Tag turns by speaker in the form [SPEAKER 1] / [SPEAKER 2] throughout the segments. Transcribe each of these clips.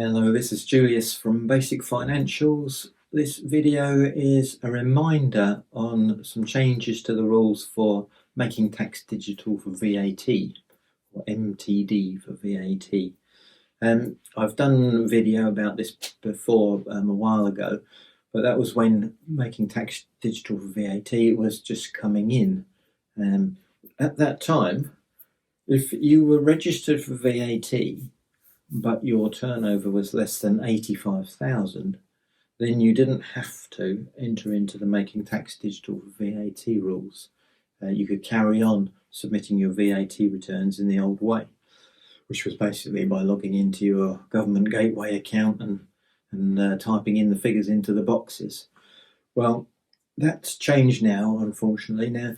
[SPEAKER 1] Hello, this is Julius from Basic Financials. This video is a reminder on some changes to the rules for making tax digital for VAT, or MTD for VAT. I've done a video about this before a while ago, but that was when making tax digital for VAT was just coming in. At that time, if you were registered for VAT, but your turnover was less than 85,000, then you didn't have to enter into the Making Tax Digital for VAT rules. You could carry on submitting your VAT returns in the old way, which was basically by logging into your government gateway account and typing in the figures into the boxes. Well, that's changed now, unfortunately. Now,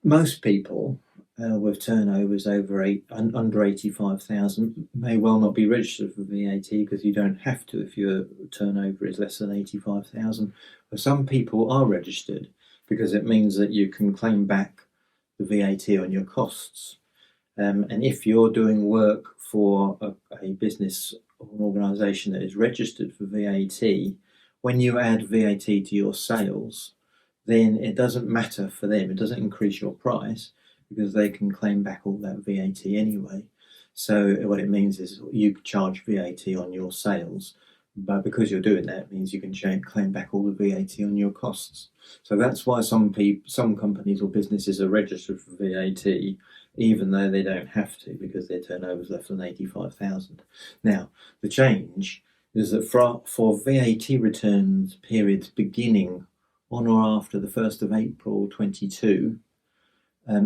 [SPEAKER 1] most people with turnovers under 85,000 may well not be registered for VAT, because you don't have to if your turnover is less than 85,000. But some people are registered because it means that you can claim back the VAT on your costs. And if you're doing work for a business or an organisation that is registered for VAT, when you add VAT to your sales, then it doesn't matter for them. It doesn't increase your price, because they can claim back all that VAT anyway. So what it means is you charge VAT on your sales, but because you're doing that, it means you can claim back all the VAT on your costs. So that's why some companies or businesses are registered for VAT, even though they don't have to, because their turnover is less than 85,000. Now, the change is that for VAT returns periods beginning on or after the 1st of April 22,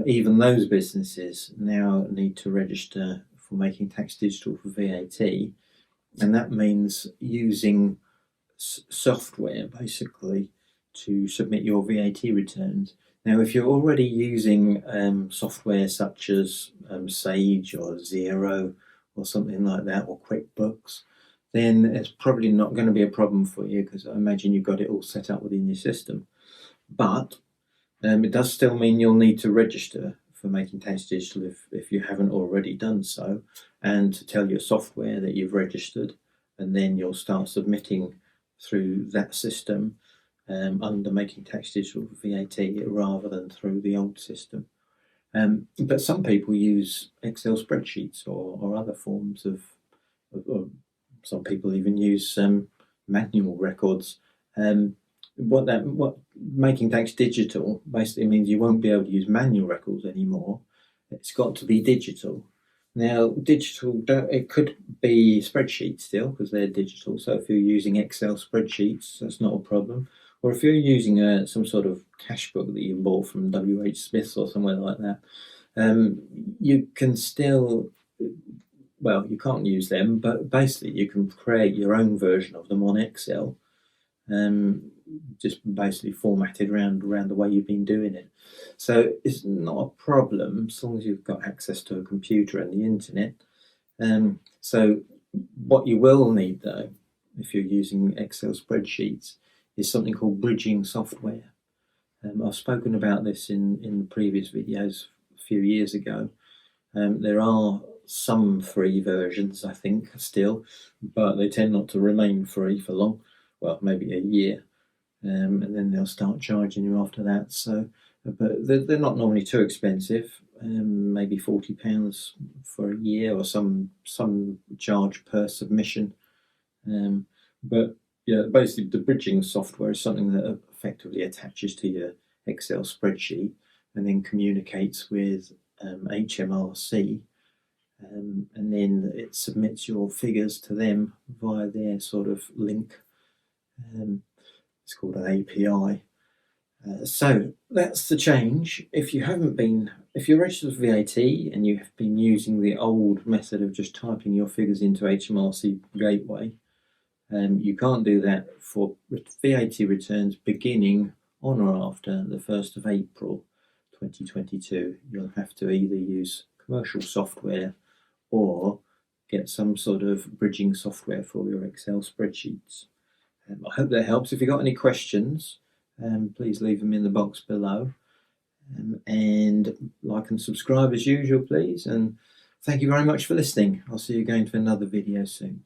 [SPEAKER 1] even those businesses now need to register for Making Tax Digital for VAT, and that means using software basically to submit your VAT returns. Now, if you're already using software such as Sage or Xero or something like that, or QuickBooks, then it's probably not going to be a problem for you, because I imagine you've got it all set up within your system. But it does still mean you'll need to register for Making Tax Digital if you haven't already done so, and to tell your software that you've registered, and then you'll start submitting through that system under Making Tax Digital for VAT rather than through the old system. But some people use Excel spreadsheets or other forms of some people even use manual records. What Making Tax Digital basically means you won't be able to use manual records anymore. It's got to be digital. Now, digital, it could be spreadsheets still, because they're digital. So if you're using Excel spreadsheets, that's not a problem. Or if you're using some sort of cash book that you bought from WH Smith's or somewhere like that, you can still, well, you can't use them, but basically you can create your own version of them on Excel, just basically formatted around the way you've been doing it. So it's not a problem as long as you've got access to a computer and the internet. So what you will need, though, if you're using Excel spreadsheets, is something called bridging software. I've spoken about this in previous videos a few years ago. There are some free versions, I think, still, but they tend not to remain free for long. Well, maybe a year, and then they'll start charging you after that. So, but they're not normally too expensive. Maybe £40 for a year, or some charge per submission. But yeah, basically the bridging software is something that effectively attaches to your Excel spreadsheet and then communicates with HMRC. And then it submits your figures to them via their sort of link. It's called an API. So that's the change. If you're registered for VAT and you have been using the old method of just typing your figures into HMRC Gateway, you can't do that for VAT returns beginning on or after the 1st of April 2022. You'll have to either use commercial software or get some sort of bridging software for your Excel spreadsheets. I hope that helps. If you've got any questions, please leave them in the box below. And like and subscribe as usual, please. And thank you very much for listening. I'll see you again for another video soon.